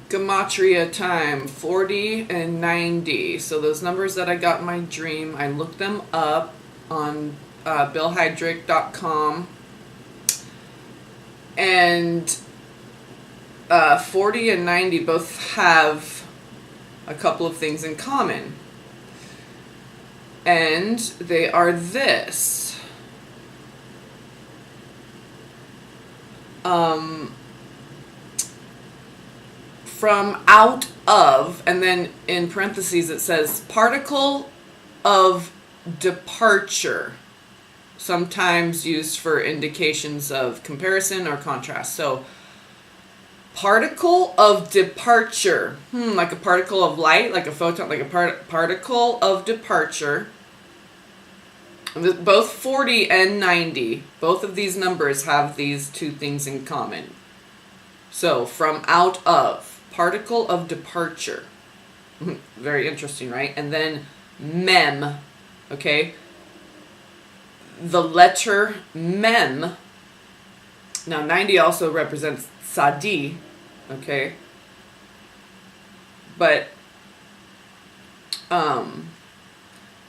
GEMATRIA time, 40 and 90. So those numbers that I got in my dream, I looked them up on billhydrick.com. And 40 and 90 both have a couple of things in common. And they are this. From out of, and then in parentheses it says particle of departure, sometimes used for indications of comparison or contrast. So particle of departure, like a particle of light, like a photon, like a particle of departure. Both 40 and 90, both of these numbers have these two things in common. So from out of, particle of departure. Very interesting, right? And then mem, okay? The letter mem. Now 90 also represents sadi, okay? But oh,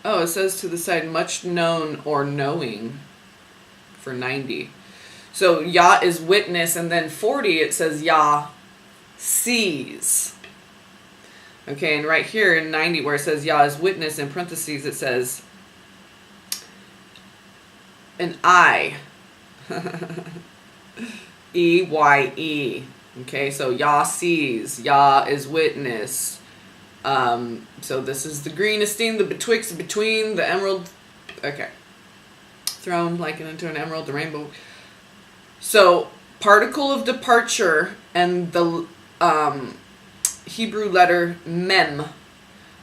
it says to the side, much known or knowing for 90. So Yah is witness, and then 40 it says Yah sees. Okay, and right here in 90 where it says Yah is witness, in parentheses it says an I. E-Y-E. Okay, so Yah sees, Yah is witness. So this is the greenest thing, the betwixt, between, the emerald, okay. Thrown like into an emerald, the rainbow. So, particle of departure and the Hebrew letter mem.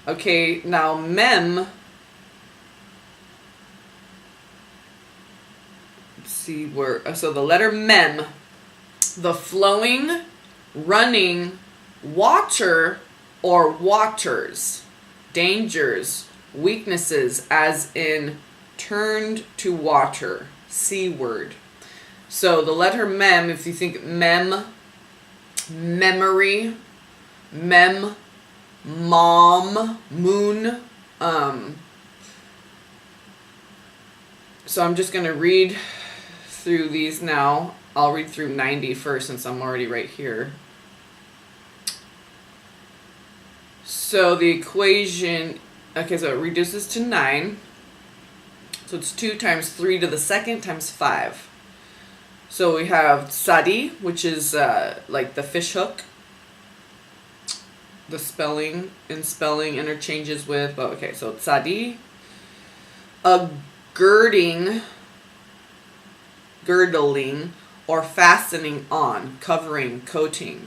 Okay, now mem, let's see where, so the letter mem, the flowing, running, water, or waters, dangers, weaknesses, as in turned to water, seaward. So the letter mem, if you think mem, memory, mem, mom, moon. So I'm just going to read through these now. I'll read through 90 first since I'm already right here. So the equation, okay, so it reduces to 9. So it's 2 times 3 to the second times 5. So we have sadi, which is like the fish hook. The spelling interchanges with, but okay, so sadi. A girdling, or fastening on, covering, coating.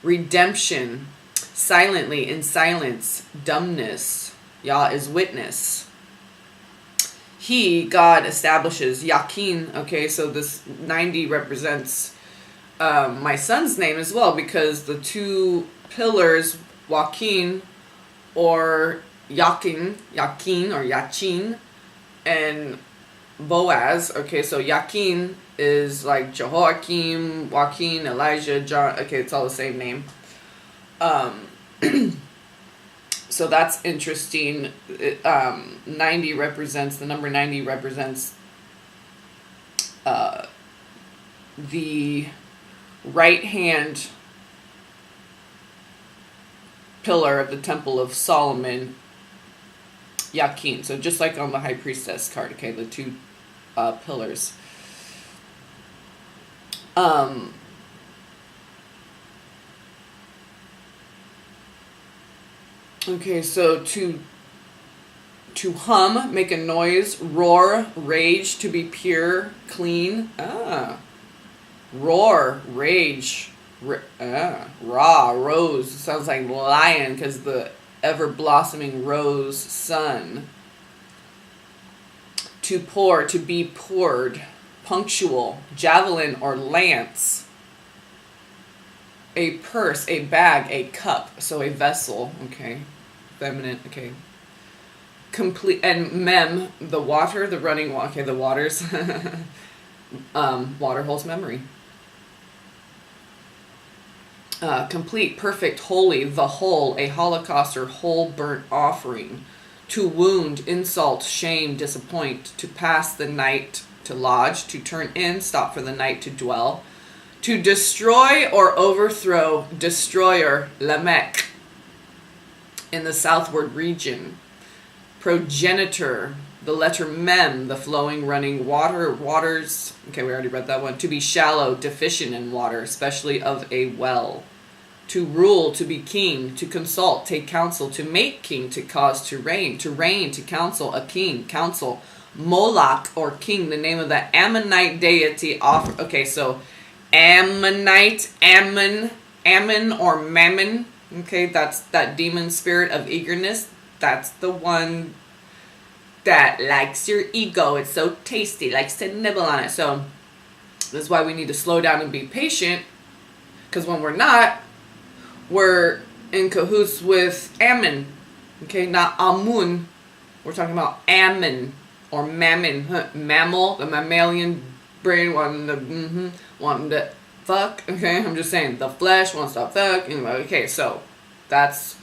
Redemption. Silently, in silence, dumbness. Yah is witness. He, God, establishes. Yakin, okay, so this 90 represents my son's name as well, because the two pillars, Joaquin or Yakin or Yachin, and Boaz, okay, so Yakin is like Jehoiakim, Joaquin, Elijah, John, okay, it's all the same name. So that's interesting. 90 represents, the number 90 represents the right hand pillar of the Temple of Solomon, Yakin. So just like on the High Priestess card, okay, the two pillars. Okay, so to hum, make a noise, roar, rage, to be pure, clean. Roar, rage, raw, rose. Sounds like lion because the ever-blossoming rose sun. To pour, to be poured, punctual, javelin or lance. A purse, a bag, a cup, so a vessel, okay. Feminine, okay. Complete, and mem, the water, the running water, okay, the waters. Water holds memory. complete, perfect, holy, the whole, a holocaust or whole burnt offering, to wound, insult, shame, disappoint, to pass the night, to lodge, to turn in, stop for the night, to dwell, to destroy or overthrow, destroyer, Lamech, in the southward region, progenitor, the letter mem, the flowing, running water, waters. Okay, we already read that one. To be shallow, deficient in water, especially of a well. To rule, to be king, to consult, take counsel, to make king, to cause to reign, to counsel, a king, counsel. Moloch, or king, the name of the Ammonite deity. Okay, so Ammonite, Ammon or Mammon. Okay, that's that demon spirit of eagerness. That's the one that likes your ego. It's so tasty, likes to nibble on it. So this is why we need to slow down and be patient, because when we're not, we're in cahoots with Ammon. Okay, not Amun. We're talking about Ammon or Mammon. Mammal, the mammalian brain wanting to fuck. Okay, I'm just saying the flesh wants to fuck. Okay, so that's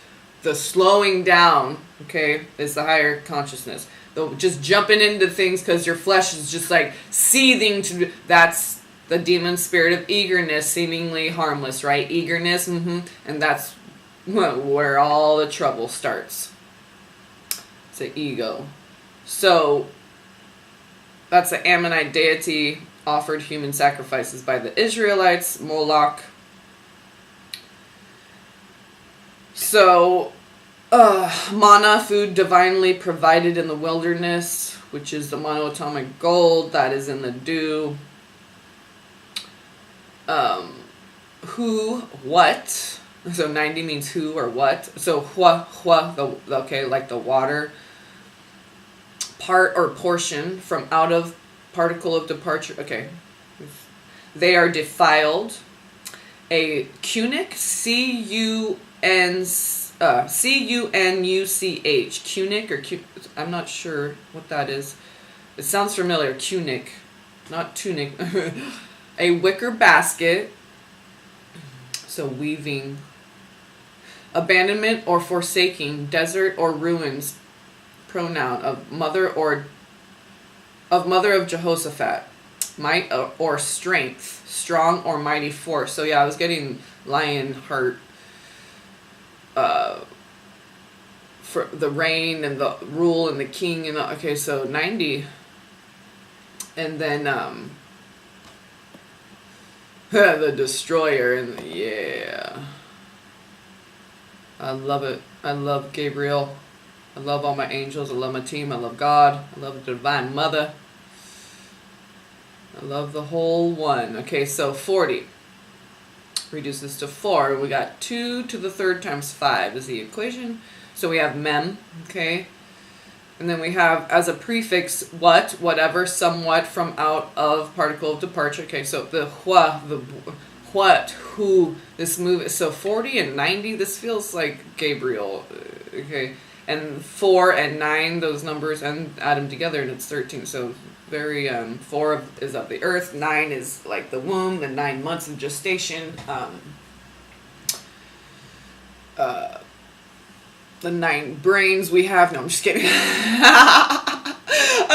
the slowing down. Okay, is the higher consciousness. Just jumping into things because your flesh is just like seething that's the demon spirit of eagerness, seemingly harmless, right? Eagerness, and that's where all the trouble starts. It's the ego. So that's the Ammonite deity, offered human sacrifices by the Israelites, Moloch. So manna, food divinely provided in the wilderness, which is the monoatomic gold that is in the dew. Who, what? So 90 means who or what. So okay, like the water. Part or portion from out of, particle of departure. Okay. They are defiled. A cunic, C-U-N-U-C-H. Cunic or I'm not sure what that is. It sounds familiar. Cunic, not tunic. A wicker basket. So weaving. Abandonment or forsaking. Desert or ruins. Pronoun of mother of Jehoshaphat. Might or strength. Strong or mighty force. So yeah, I was getting lion heart. For the reign and the rule and the king and okay, so 90. And then the destroyer and yeah. I love it. I love Gabriel. I love all my angels. I love my team. I love God. I love the Divine Mother. I love the whole one. Okay, so 40. Reduce this to 4. We got 2 to the third times 5 is the equation. So we have mem, okay? And then we have as a prefix what, whatever, somewhat, from out of, particle of departure. Okay, so the what, who, this move. So 40 and 90, this feels like Gabriel, okay? And 4 and 9, those numbers, and add them together and it's 13. So very, 4 is of the earth, 9 is like the womb, the 9 months of gestation, the 9 brains we have. No, I'm just kidding. I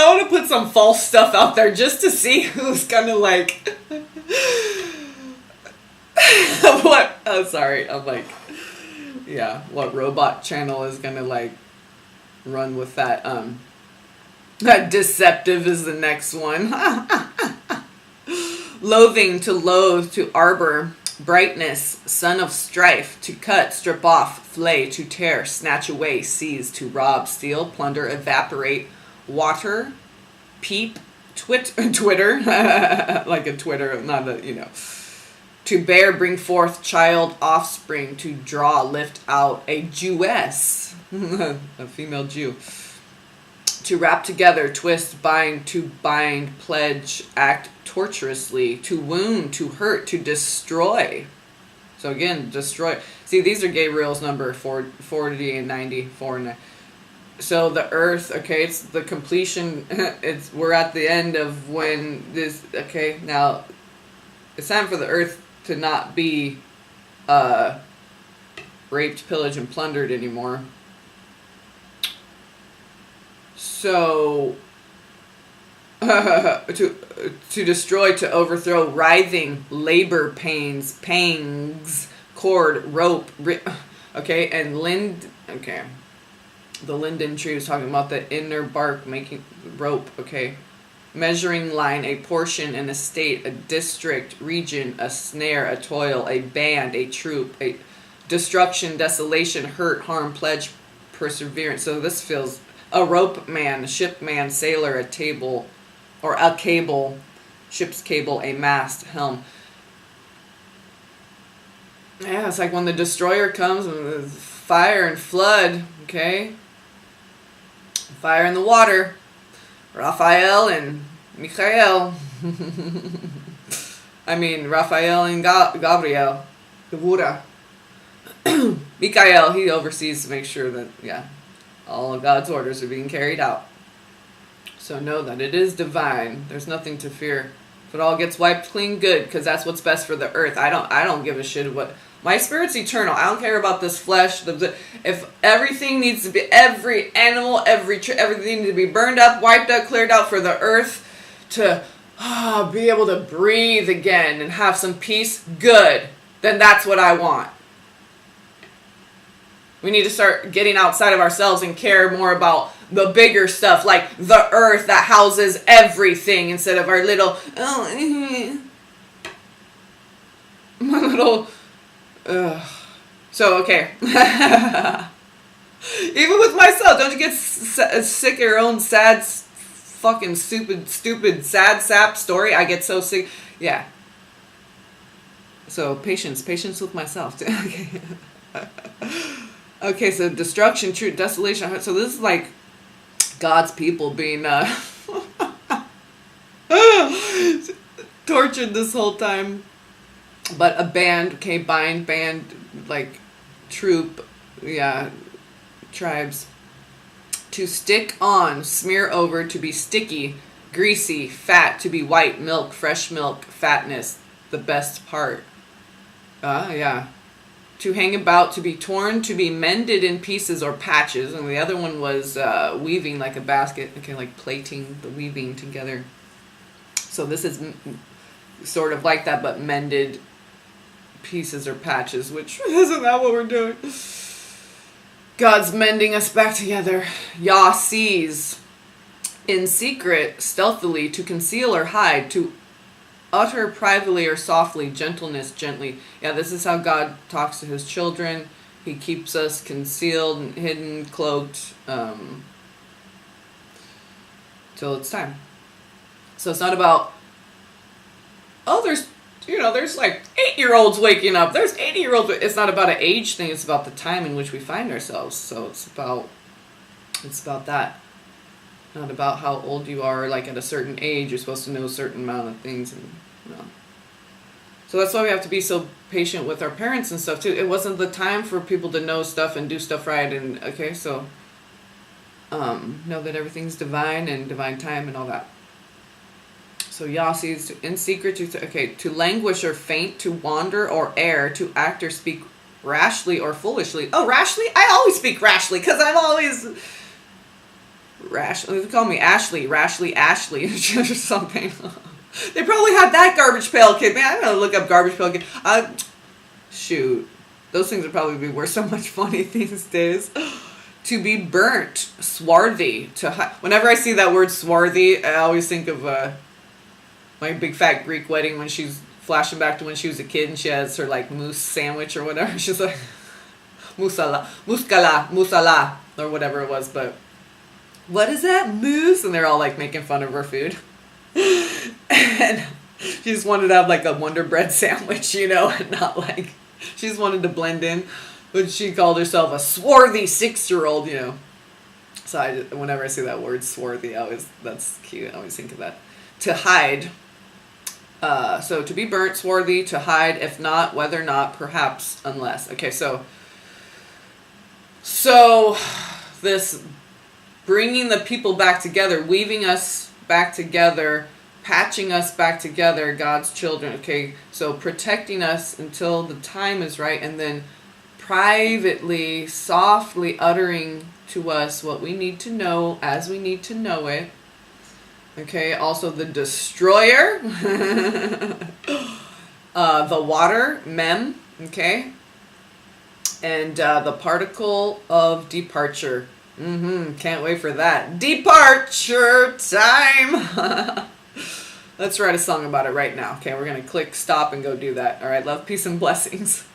want to put some false stuff out there just to see who's gonna like what, oh sorry, I'm like, yeah, what robot channel is gonna like run with that. That deceptive is the next one. Loathing, to loathe, to arbor. Brightness, sun of strife, to cut, strip off, flay, to tear, snatch away, seize, to rob, steal, plunder, evaporate, water, peep, Twitter, like a Twitter, not a, to bear, bring forth, child, offspring, to draw, lift out, a Jewess, a female Jew, to wrap together, twist, bind, to bind, pledge, act torturously, to wound, to hurt, to destroy. So again, destroy. See, these are Gabriel's number, 40 and 90, 4 and 9. So the earth, okay, it's the completion. We're at the end of when this, okay, now it's time for the earth to not be raped, pillaged, and plundered anymore. So, to destroy, to overthrow, writhing, labor pangs, cord, rope, okay, and okay. The linden tree was talking about the inner bark making rope, okay. Measuring line, a portion, an estate, a district, region, a snare, a toil, a band, a troop, a destruction, desolation, hurt, harm, pledge, perseverance. So this feels a rope man, a ship man, sailor, a table, or a cable, ship's cable, a mast, helm. Yeah, it's like when the destroyer comes with fire and flood, okay? Fire in the water. Raphael and Michael. I mean, Raphael and Gabriel. Gevura. Michael, he oversees to make sure that, yeah, all of God's orders are being carried out. So know that it is divine. There's nothing to fear. If it all gets wiped clean, good, because that's what's best for the earth. I don't give a shit what. My spirit's eternal. I don't care about this flesh. If everything needs to be, every animal, everything needs to be burned up, wiped out, cleared out for the earth to be able to breathe again and have some peace, good. Then that's what I want. We need to start getting outside of ourselves and care more about the bigger stuff, like the earth that houses everything, instead of our little, my little, So, okay. Even with myself, don't you get sick of your own sad, fucking stupid, sad sap story? I get so sick. Yeah. So, patience with myself. Okay. Okay, so destruction, truth, desolation. So this is like God's people being tortured this whole time. But a band, okay, band, like troop, yeah, tribes. To stick on, smear over, to be sticky, greasy, fat, to be white, milk, fresh milk, fatness, the best part. Yeah. To hang about, to be torn, to be mended in pieces or patches. And the other one was weaving like a basket. Okay, like plaiting, the weaving together. So this is sort of like that, but mended pieces or patches, which isn't that what we're doing? God's mending us back together. Yah sees in secret, stealthily, to conceal or hide, to utter privately or softly, gentleness, gently. Yeah, this is how God talks to his children. He keeps us concealed and hidden, cloaked, till it's time. So it's not about, there's like 8-year-olds waking up. There's 80-year-olds. It's not about an age thing. It's about the time in which we find ourselves. So it's about that. Not about how old you are, like at a certain age, you're supposed to know a certain amount of things. And so that's why we have to be so patient with our parents and stuff too. It wasn't the time for people to know stuff and do stuff right. And okay, so know that everything's divine and divine time and all that. So Yah sees in secret, to languish or faint, to wander or err, to act or speak rashly or foolishly. Oh, rashly? I always speak rashly because I'm always... They call me Ashley or something. They probably had that Garbage Pail Kid. Man, I'm gonna look up Garbage Pail Kid. Shoot, those things would probably be worth so much money these days. To be burnt, swarthy. Whenever I see that word swarthy, I always think of my big fat Greek wedding when she's flashing back to when she was a kid and she has her like moose sandwich or whatever. She's like musala, or whatever it was, but. What is that, moose? And they're all like making fun of her food. And she just wanted to have like a Wonder Bread sandwich, and not like, she just wanted to blend in. But she called herself a swarthy 6-year-old, So whenever I see that word swarthy, that's cute. I always think of that. To hide. So to be burnt, swarthy, to hide, if not, whether not, perhaps, unless. Okay, so this bringing the people back together, weaving us back together, patching us back together, God's children. Okay, so protecting us until the time is right, and then privately, softly uttering to us what we need to know as we need to know it. Okay, also the destroyer, the water, mem, okay, and the particle of departure. Can't wait for that. Departure time. Let's write a song about it right now. Okay, we're going to click stop and go do that. All right, love, peace, and blessings.